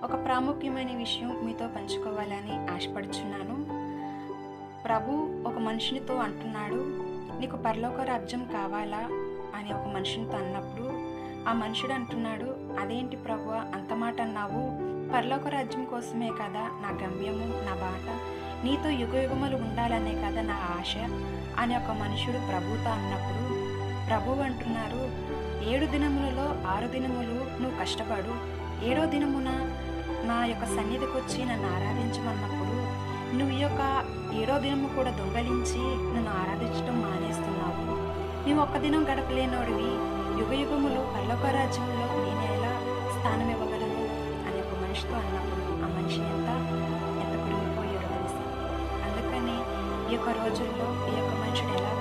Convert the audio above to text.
ఒక ప్రాముఖ్యమైన విషయం మీతో పంచుకోవాలని ఆశపడుచున్నాను. ప్రభు ఒక మనుషునితో అంటున్నాడు, నీకు పరలోక రాజ్యం కావాలా అని ఒక మనుషునితో అన్నప్పుడు ఆ మనుషుడు అంటున్నాడు, అదేంటి ప్రభువా అంత మాట అన్నావు? పరలోక రాజ్యం కోసమే కదా నా గమ్యము, నా బాట, నీతో యుగయుగములు ఉండాలనే కదా నా ఆశ అని ఒక మనుషుడు ప్రభుతో అన్నప్పుడు ప్రభువు అంటున్నారు, 7 దినములలో 6 దినములు నువ్వు కష్టపడు, 7వ దినమున నా యొక్క సన్నిధికి వచ్చి నన్ను ఆరాధించమన్నప్పుడు నువ్వు ఈ యొక్క 7వ దినము కూడా దొంగలించి నన్ను ఆరాధించడం మానేస్తున్నావు. నువ్వు ఒక్క దినం గడపలేనోడివి, యుగయుగములు పరలోక రాజ్యంలో నేను ఎలా స్థానం ఇవ్వగలను అని ఒక మనిషితో అన్నప్పుడు ఆ మనిషి ఎంత కురిగిపోయాడో తెలుసా. అందుకని ఈ యొక్క రోజుల్లో ఈ యొక్క మనుషుడు ఎలా